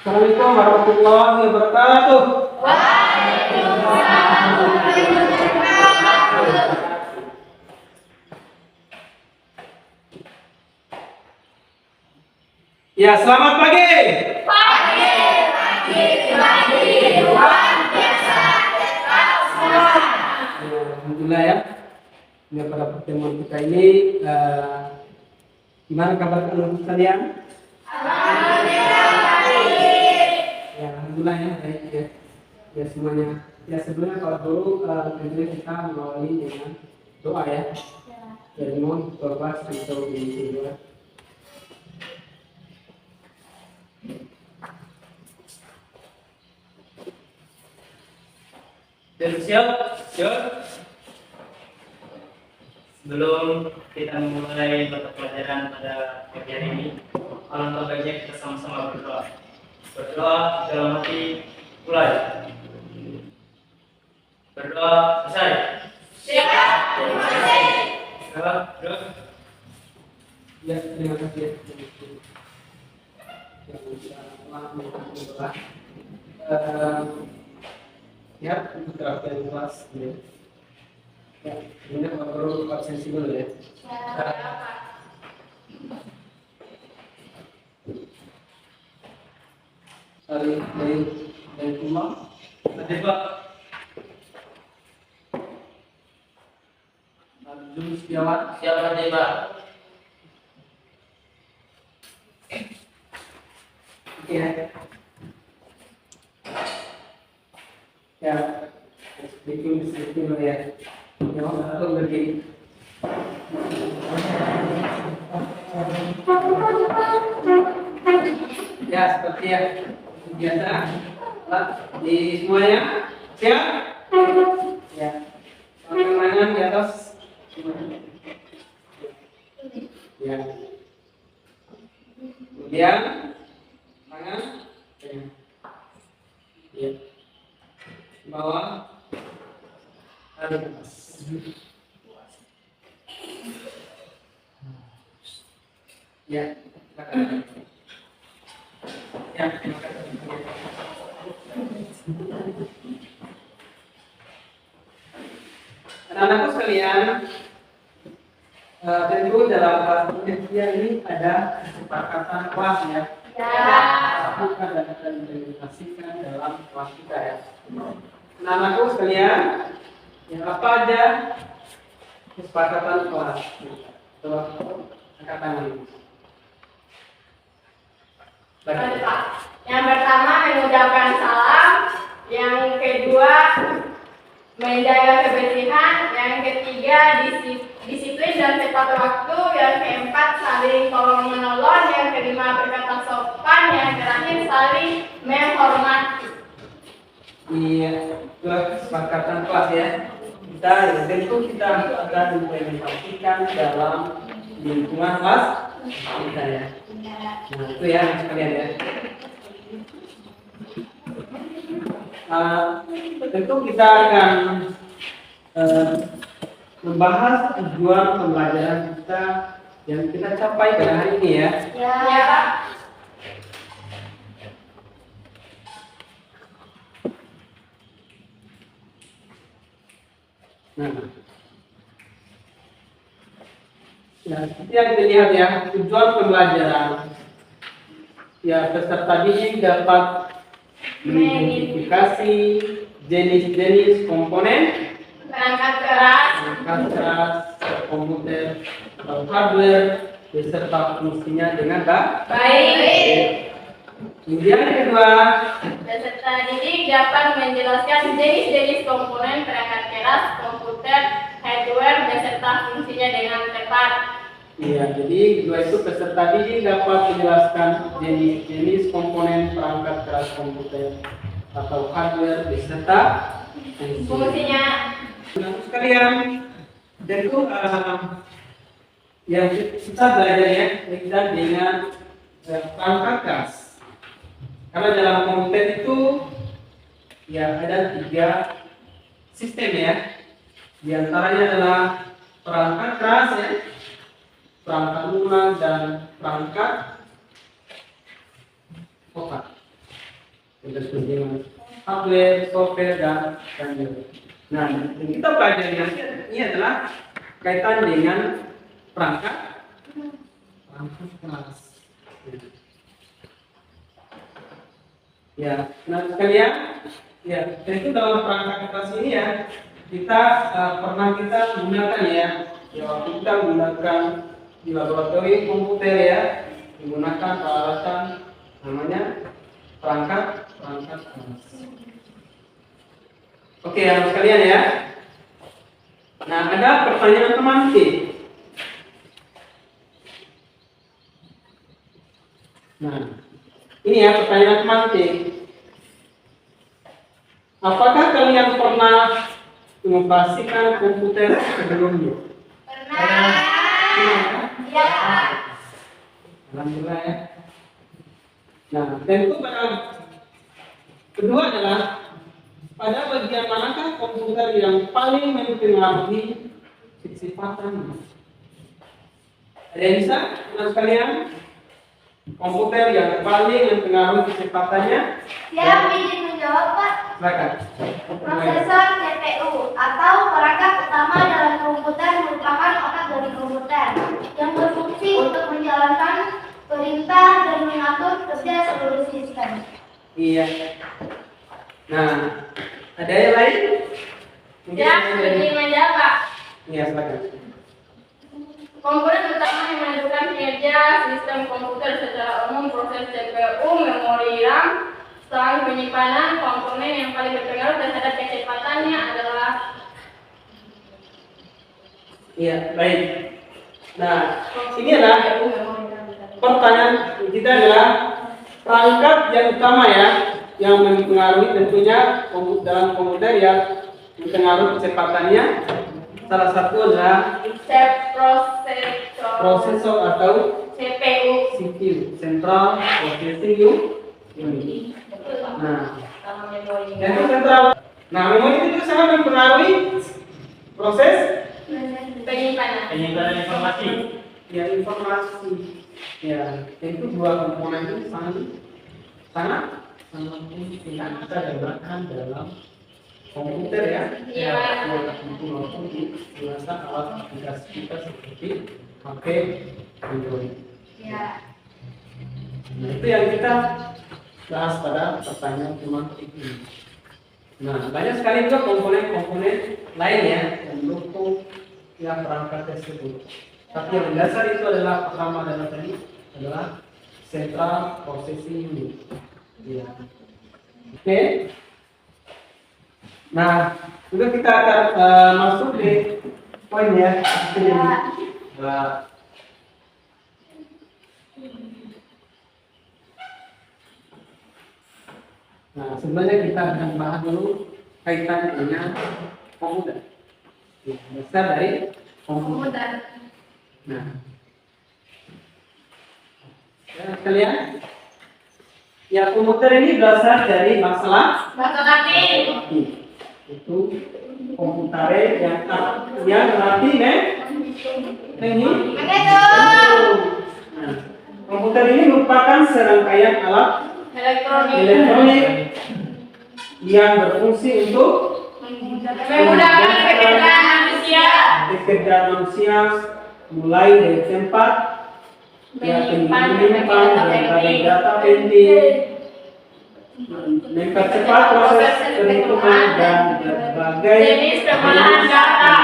Assalamualaikum warahmatullahi wabarakatuh. Waalaikumsalam warahmatullahi wabarakatuh. Ya, selamat pagi. Pagi, luar biasa, tetap semangat. Alhamdulillah ya. Ini pada pertemuan kita ini, gimana kabar kalian? Alhamdulillah baik. Ya, alhamdulillah ya, baik ya. Ya semuanya. Ya sebelumnya kalau dulu tentunya kita mengawali dengan doa ya. Jadi mohon berdoa atau berdoa. Dan siap. Sebelum kita memulai mata pelajaran pada pagi hari ini, alangkah baiknya kita sama-sama berdoa. Berdoa dalam hati mulai. Berdoa selesai. Siap, terima kasih. Terus. Ya, terima kasih ya. Yang telah melakukan doa. Ya, untuk terakhir kelas ya. Ya, ini baru absensi dulu ya. Dari rumah. Ada Pak. Jum Setiawan. Siapa nih Pak? Ya. Ya. Sedikit ya. Yang satu berdiri. Ya, seperti ya biasa. Di semuanya siap? Ya. Tangan di atas. Ya. Kemudian tangan. Ya. Bawah. Tarik ke atas. Ya. Ya, terima kasih. Anak-anakku sekalian, tentu dalam kelas penelitian ini ada kesepakatan kelas ya. Lakukan dan kita implementasikan dalam kelas kita ya. Anak-anakku sekalian, yang apa aja kesepakatan kelas? Coba angkat tangan ini. Baik, Pak. Yang pertama mengucapkan salam, yang kedua menjaga kebersihan, yang ketiga disiplin dan tepat waktu, yang keempat saling tolong menolong, yang kelima berkata sopan, yang terakhir saling menghormati. Iya, itulah kesepakatan kelas ya. Kita tentu kita akan implementasikan dalam lingkungan kelas kita ya. Nah, itu ya sekalian ya. Tentu kita akan membahas tujuan pembelajaran kita yang kita capai pada hari ini ya. Ya, Pak. Nah, seperti yang dilihat ya, tujuan pembelajaran ya peserta didik dapat mengidentifikasi jenis-jenis komponen Perangkat keras, keras komputer atau hardware beserta fungsinya dengan baik. Kemudian yang kedua, Peserta didik dapat menjelaskan jenis-jenis komponen perangkat keras, komputer, hardware beserta fungsinya dengan tepat. iya, jadi kedua itu peserta didik dapat menjelaskan jenis-jenis komponen perangkat keras komputer atau hardware beserta Fungsinya. Nah, sekalian, tentu yang kita belajar ya berkaitan dengan perangkat keras. Karena dalam komputer itu ya ada 3 sistem ya. Di antaranya adalah perangkat keras ya, perangkat lunak, dan perangkat otak. Kita dengan hardware, software, dan firmware. Nah, yang kita pelajari ini adalah kaitan dengan perangkat keras. Ya, nah sekalian, ya, tentu dalam perangkat keras ini ya, kita pernah kita gunakan ya, kita menggunakan di laboratorium komputer ya, menggunakan peralatan namanya perangkat keras. Oke, anak sekalian ya. Nah, ada pertanyaan teman T. Nah, ini ya pertanyaan teman T. Apakah kalian pernah mengoperasikan komputer sebelumnya? Pernah. Ya. Alhamdulillah ya. Nah, tentu pada kedua adalah pada bagian manakah komputer yang paling mempengaruhi kecepatan? Ada yang bisa, teman sekalian? Komputer yang paling mempengaruhi kecepatannya? Siap, izin menjawab, Pak. Silakan. Prosesor CPU atau perangkat utama dalam komputer merupakan otak dari komputer yang berfungsi untuk menjalankan perintah dan mengatur kerja seluruh sistem. Iya. Nah, ada yang lain? Siap, izin menjawab, Pak. Iya, silakan. Komponen utama yang menentukan kinerja sistem komputer secara umum proses CPU, memori RAM, setelah penyimpanan. Komponen yang paling berpengaruh terhadap kecepatannya adalah baik. Nah, ini adalah pertanyaan kita adalah perangkat yang utama ya, yang mempengaruhi tentunya dalam komputer yang mempengaruhi kecepatannya. Salah satu adalah prosesor atau CPU, Central Processing Unit. Nah, itu sentral. Nah, memori itu sangat mempengaruhi proses penyimpanan informasi. ya informasi. Ya, itu dua komponen itu sangat penting kita gunakan dalam komputer ya. Iya. Maupun digunakan alat aplikasi kita seperti HP, Android. ya. Nah, itu yang kita bahas pada pertanyaan teman ini. Nah, banyak sekali juga komponen-komponen lain ya yang mendukung yang perangkat tersebut. Tapi yang dasar itu adalah pertama adalah Central Processing Unit. Ya. Oke. Nah, sudah kita akan masuk di poin ya. Nah, sebenarnya kita akan bahas dulu kaitan dengan komputer. Dasar dari komputer. Nah, ya, sekalian, ya komputer ini berasal dari masalah itu komputer yang berarti komputer ini merupakan serangkaian alat elektronik yang berfungsi untuk Memudahkan pekerjaan manusia mulai dari tempat menyimpan data penting, mempercepat proses perhitungan dan berbagai jenis pengolahan data.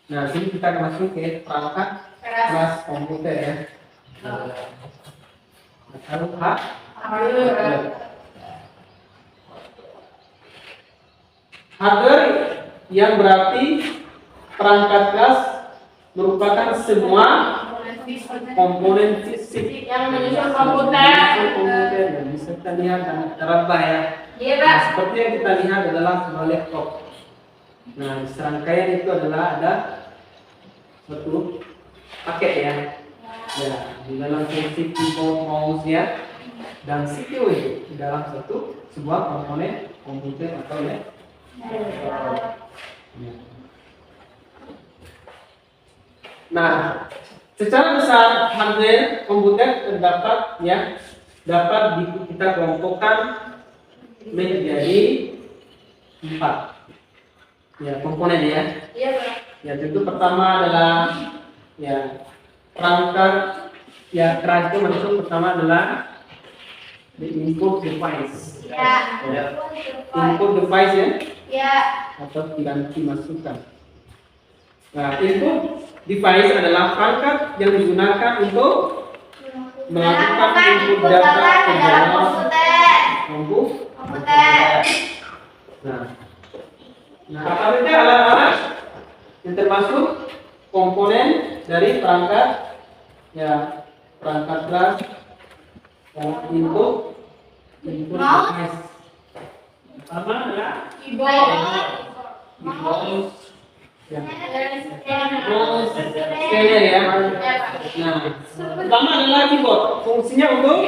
Nah, sini kita akan masuk ke perangkat keras komputer ya. Hardware yang berarti perangkat keras merupakan semua komponen fisik yang menyusun komputer. Dan bisa kita lihat sangat terabah ya. Iya, Pak. Nah, seperti yang kita lihat adalah sebuah laptop. Nah, di serangkaian itu adalah ada satu paket ya. Ya, di dalam fungsi keyboard mouse ya. dan CPU di dalam sebuah komponen komputer atau laptop. Nah, secara besar hardware komputer terdapat dapat kita kelompokkan menjadi 4 komponen ya. Iya, Pak. Ya, tentu pertama adalah perangkat keras itu maksud pertama adalah the input device. Ya. Input device ya. Ya. Atau diganti masukan. Nah, input device adalah perangkat yang digunakan untuk melakukan input data ke dalam komputer. Nah, apa saja alat-alat yang termasuk komponen dari perangkat perangkat keras input device. Pertama adalah keyboard, scanner ya. Nah, pertama adalah keyboard. Fungsinya untuk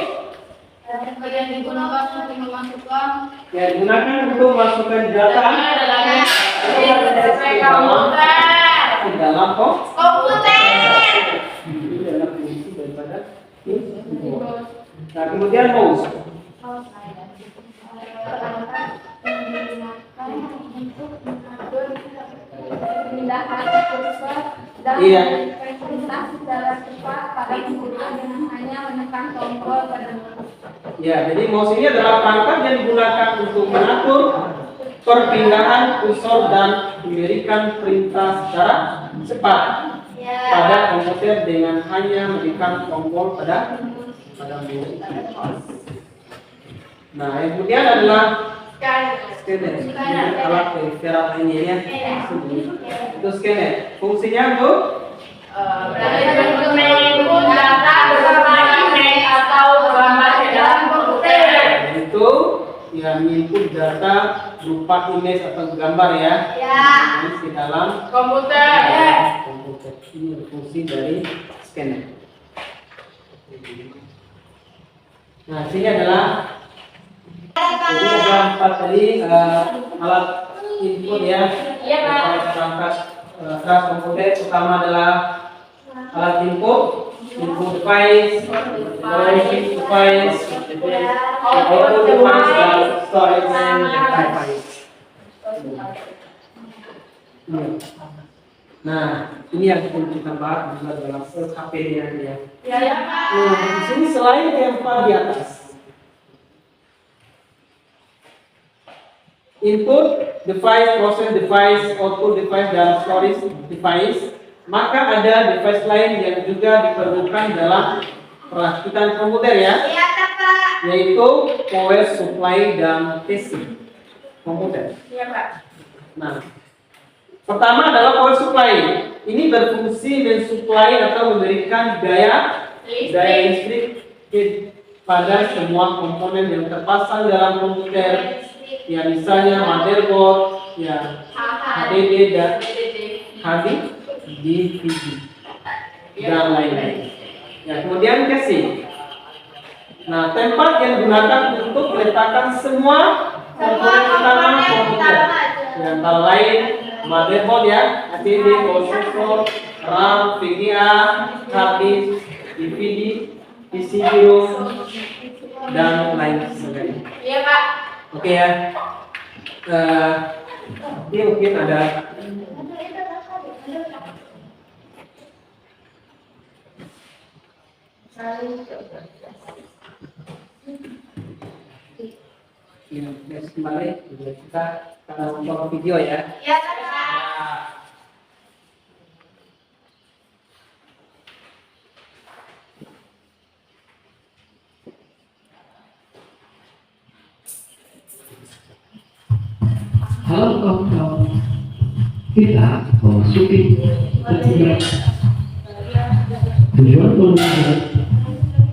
digunakan untuk memasukkan digunakan untuk masukkan data ke dalam komputer. Ini adalah fungsi daripada keyboard. Nah, kemudian mouse. Pemindahkan kursor dan presentasi secara cepat pada komputer dengan hanya menekan tombol pada Ya, jadi mouse ini adalah perangkat yang digunakan untuk mengatur perpindahan kursor dan memberikan perintah secara cepat pada komputer dengan hanya menekan tombol pada mouse. Nah, yang kemudian adalah scanner. Ini alat periferal ini ya. Itu scanner. Fungsinya untuk menginput data berupa email atau gambar ke dalam komputer. itu menginput data berupa image atau gambar ya. Di dalam Komputer. Ini fungsi dari scanner. Nah, sini adalah ini ada 4 tadi alat input ya. Perangkat keras komputer pertama adalah alat input device, device, output device, dan storage device. Nah, ini yang kita bahas juga dalam HP-nya ya. Nah, di sini selain yang di atas, input device, process device, output device, dan storage device, maka ada device lain yang juga diperlukan dalam perakitan komputer ya, yaitu power supply dan casing komputer. Nah, pertama adalah power supply. Ini berfungsi mensuplai atau memberikan daya listrik pada semua komponen yang terpasang dalam komputer. Ya, misalnya motherboard, HDD dan DVD dan lain-lain. Ya, kemudian casing. Nah, tempat yang digunakan untuk meletakkan semua komponen utama komputer. Yang antara lain motherboard ya, HDD, prosesor, RAM, VGA, hard disk, DVD, PCB, dan lain sebagainya. Iya, Pak. Oke ya. Ini mungkin ada kembali kita nonton video ya. Iya, Pak. Halo kawan-kawan, kita memasuki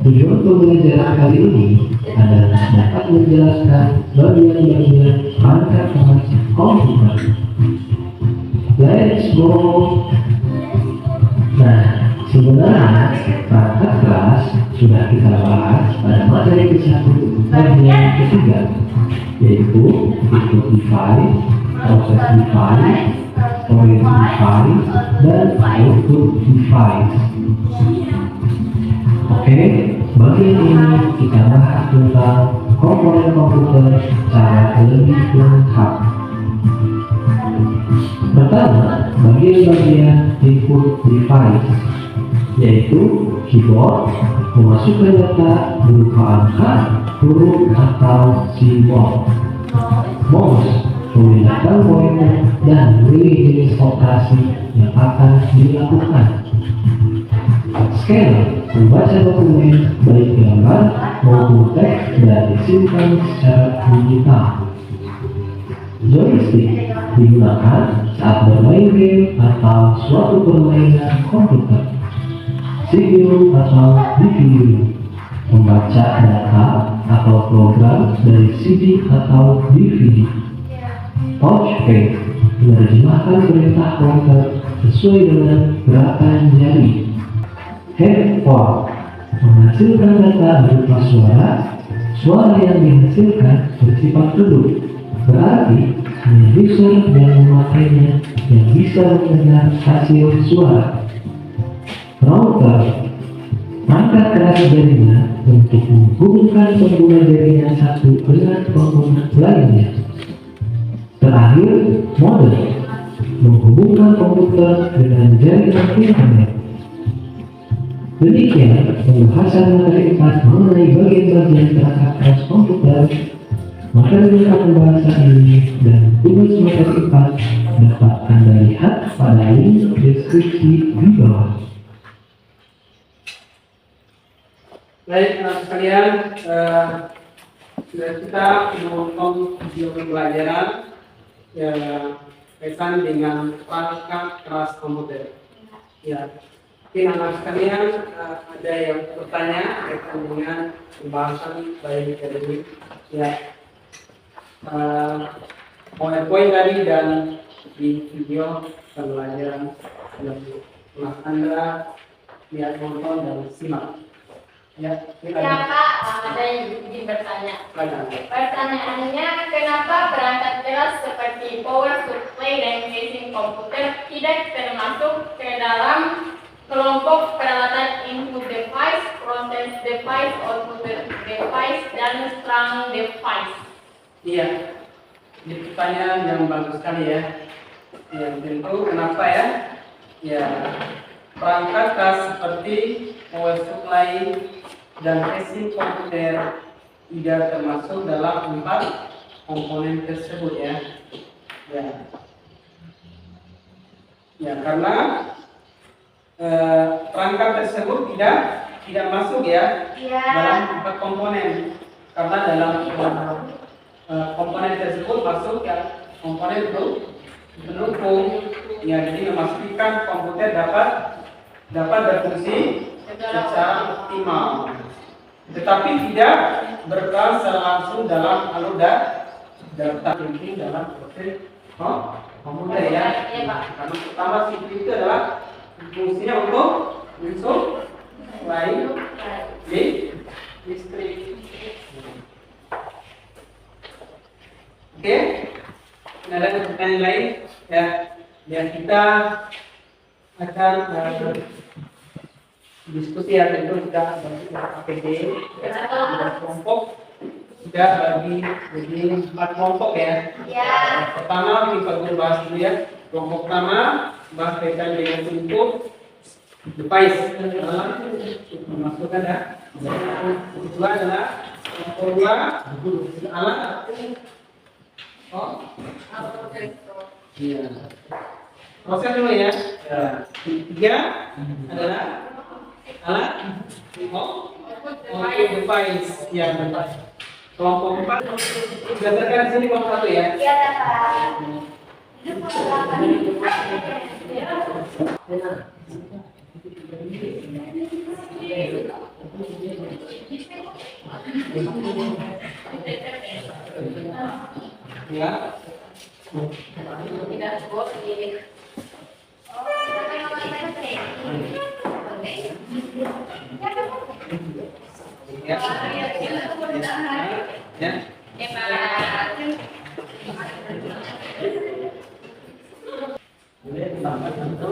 tujuan pembelajaran kali ini adalah dapat menjelaskan bagian-bagian perangkat keras komputer. Let's go. Nah, sebenarnya perangkat keras sudah kita bahas pada materi ke-1 bagian ketiga, yaitu input device, proses device, storage device, dan output device. Oke, bagian ini kita bahas tentang komponen komputer secara lebih lengkap. Pertama, bagian-bagian input device, yaitu keyboard, memasukkan data berupa angka, huruf, atau simbol. Mouse, memindahkan pointer dan memilih jenis operasi yang akan dilakukan. Scanner, membaca dokumen baik gambar maupun teks dan disimpan secara digital. Joystick digunakan saat bermain game atau suatu permainan komputer. CPU atau DVD, membaca data atau program dari CD atau DVD. Touchpad, menerjemahkan perintah pointer sesuai dengan gerakan jari. Headphone, menghasilkan data berupa suara. Suara yang dihasilkan bersifat redup, berarti hanya user yang memakainya yang bisa mendengar hasil suara. Router, perangkat keras jaringan untuk menghubungkan pengguna jaringan satu dengan pengguna lainnya. Terakhir, modem, menghubungkan komputer dengan jaringan internet. Demikian pembahasan materi 4 mengenai bagian-bagian perangkat keras komputer. Materi lengkap pembahasan ini dan tugas materi 4 dapat Anda lihat pada link deskripsi di bawah. Baik, sekalian, sudah kita menonton video pembelajaran kaitan dengan perangkat keras komputer. Ya, mungkin anak sekalian ada yang bertanya kaitan dengan pembahasan baik dari PowerPoint tadi dan di video pembelajaran yang telah Anda lihat, nonton dan simak. Ya, Ya Kak, ada yang ingin bertanya. Pertanyaannya, kenapa perangkat keras seperti power supply dan casing komputer tidak termasuk ke dalam kelompok peralatan input device, process device, output device, dan strong device? Iya, ini pertanyaan yang bagus sekali ya. Ya, tentu kenapa ya? Ya, perangkat keras seperti power supply dan casing komputer tidak termasuk dalam 4 komponen tersebut ya. Ya, karena perangkat tersebut tidak masuk ya dalam 4 komponen, karena dalam komponen tersebut masuk ya komponen pendukung ya, jadi memastikan komputer dapat berfungsi secara optimal, tetapi tidak berperan secara langsung dalam alur data penting dalam proses komputer ya. Karena pertama CPU itu adalah fungsinya untuk mensuplai listrik. Oke, ada pertanyaan lain ya? Dan kita akan diskusi ya, tentu sudah bagi APD, sudah kelompok, sudah bagi jadi 4 kelompok ya. Pertama kita guru bahas dulu ya. Kelompok pertama bahas kaitan dengan input device, memasukkan ya. Kedua adalah kelompok 2 alat. Iya. Proses dulu ya. Tiga adalah alat output device ya. Kelompok 4 berdasarkan sini kelompok 1 ya. Iya Kak. Ya. Tidak boleh. Oh, Ya. Boleh tambah satu.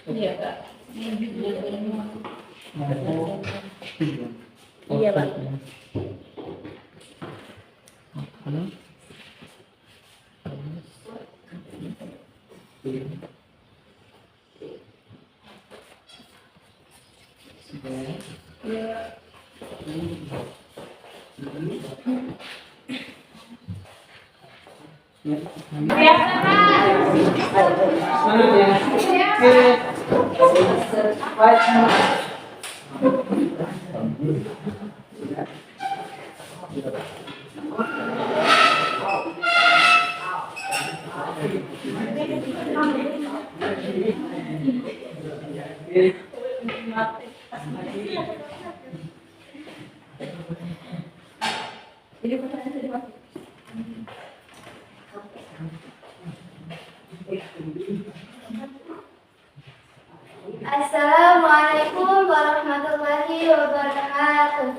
Iya, Kak. Iya, Pak. Assalamualaikum warahmatullahi wabarakatuh.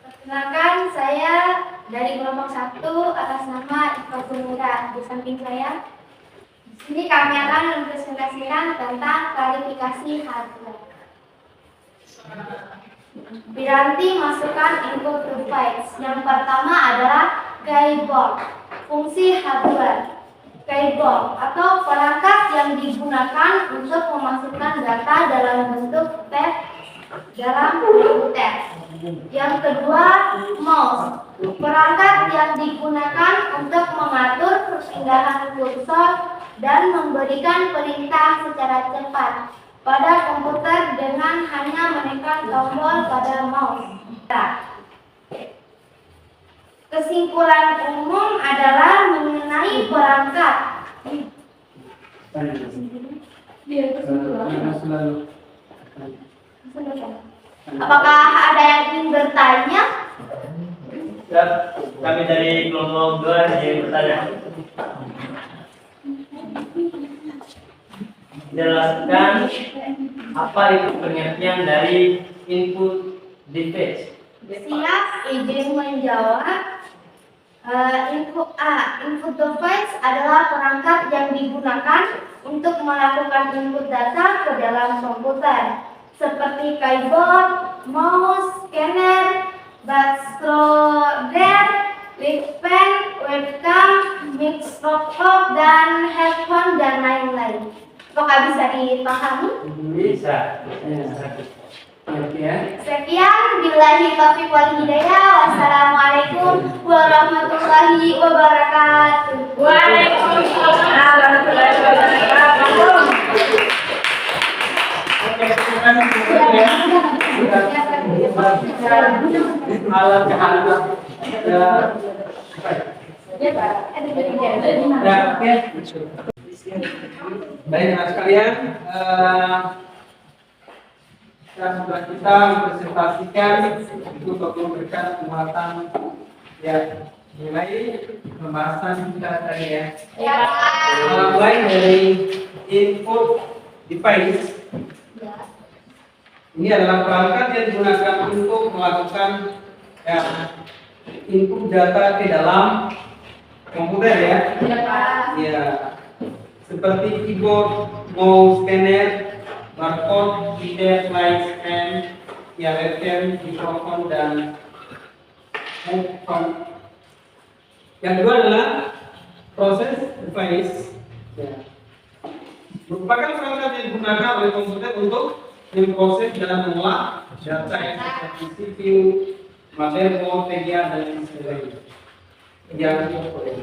Perkenalkan, saya dari kelompok 1 atas nama Ikhwatul Muda. Di samping saya, di sini kami akan mempresentasikan tentang klarifikasi hardware. Piranti masukkan input device. Yang pertama adalah keyboard. Fungsi hardware. Keyboard atau perangkat yang digunakan untuk memasukkan data dalam bentuk teks dalam komputer. Yang kedua, mouse. Perangkat yang digunakan untuk mengatur perpindahan kursor dan memberikan perintah secara cepat pada komputer dengan hanya menekan tombol pada mouse. Kesimpulan umum adalah mengenai perangkat. Apakah ada yang ingin bertanya? Kami dari kelompok 2 yang bertanya. Jelaskan apa itu pengertian dari input device. Siap, izin menjawab. Input device adalah perangkat yang digunakan untuk melakukan input data ke dalam komputer, seperti keyboard, mouse, scanner, backscroller, pen, webcam, microphone, dan headphone, dan lain-lain. Apakah bisa dipahami? Bisa. Sekian, billahi taufiq wal hidayah. Wassalamualaikum warahmatullahi wabarakatuh. Waalaikumsalam warahmatullahi wabarakatuh. Alat kehangat. Baik, anak sekalian, kita mempresentasikan untuk memberikan penguatan ya nilai pembahasan kita tadi ya. Mulai dari input device. Ini adalah perangkat yang digunakan untuk melakukan ya, input data ke dalam komputer ya. Ya, seperti keyboard, mouse, scanner, barcode, reader, slide, pen, ya webcam, mikrofon, dan headphone. Yang kedua adalah proses device. Ya. Merupakan perangkat yang digunakan oleh komputer untuk memproses dan mengolah data yang seperti CPU, motherboard, VGA, dan lain sebagainya. Yang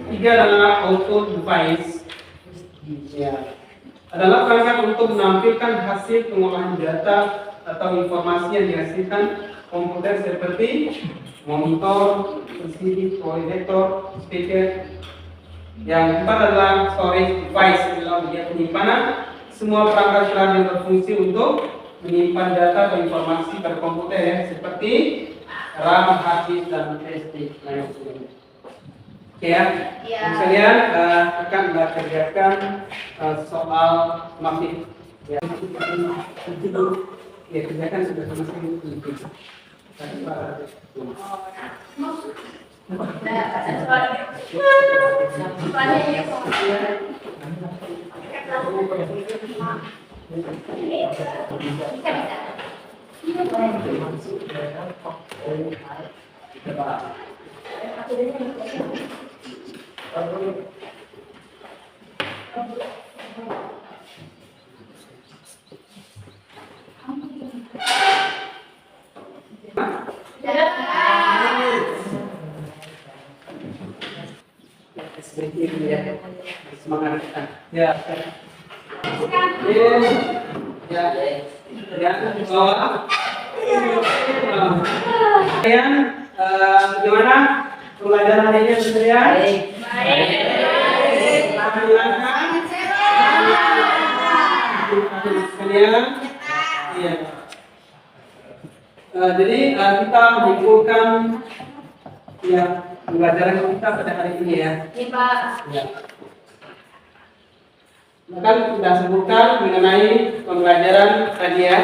ketiga adalah output device. Ya, adalah perangkat untuk menampilkan hasil pengolahan data atau informasi yang dihasilkan komputer seperti monitor, LCD, projector, speaker. Yang keempat adalah storage device, adalah media penyimpanan. Semua perangkat cloud yang berfungsi untuk menyimpan data atau informasi pada komputer ya, seperti RAM, hard disk, dan SD. Oke ya, sekalian akan kita kerjakan soal masif. Ya, kerjakan sudah masing-masing. Semangat kita. Ya. Kalian gimana pelajaran hari ini sekalian? Sekalian. Iya. Jadi kita menyimpulkan ya pelajaran kita pada hari ini ya. Iya, Pak. Ya. Bahkan kita sebutkan mengenai pembelajaran tadi ya,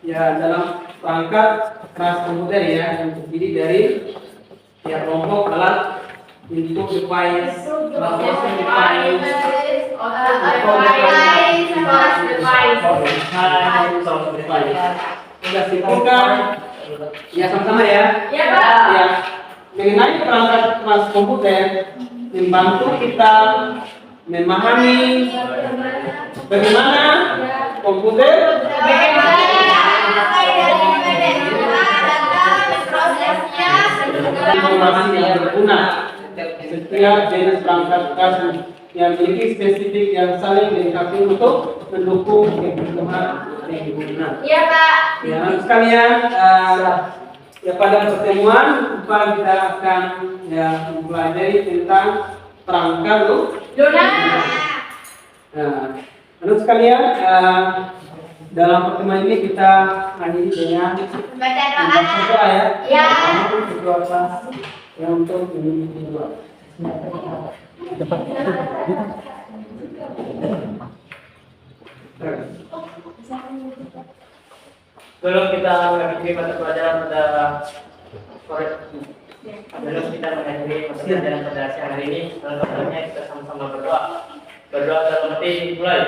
ya dalam perangkat keras komputer ya yang terdiri dari ya kelompok alat input device, processing device, kita simpulkan ya sama-sama ya. Iya, Pak. Ya, mengenai perangkat keras komputer membantu kita memahami bagaimana komputer informasi yang berguna. Setiap jenis perangkat keras yang memiliki spesifik yang saling dilengkapi untuk mendukung kebutuhan pengguna. Iya, Pak. Ya, sekalian, ya pada pertemuan kita akan ya mempelajari tentang perangkat lunak. Nah, menurut sekalian dalam pertemuan ini kita akhiri dengan Baca berdoa ya. Ya. Berdoa yang untuk ini berdoa. Belum kita mengikuti mata pelajaran pada sore Sebelum kita mengakhiri pelajaran pada siang hari ini, alhamdulillah kita sama-sama berdoa. Berdoa dalam hati mulai.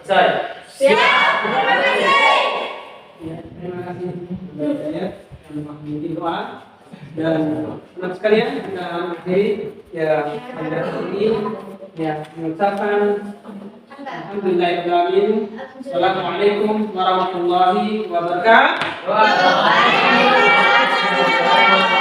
Selesai. Terima kasih. Ya, terima kasih ya yang menghadiri doa dan teman sekalian kita akhiri ya pada ini ya mengucapkan alhamdulillahirobbilalamin. Assalamualaikum warahmatullahi wabarakatuh. Waalaikumsalam.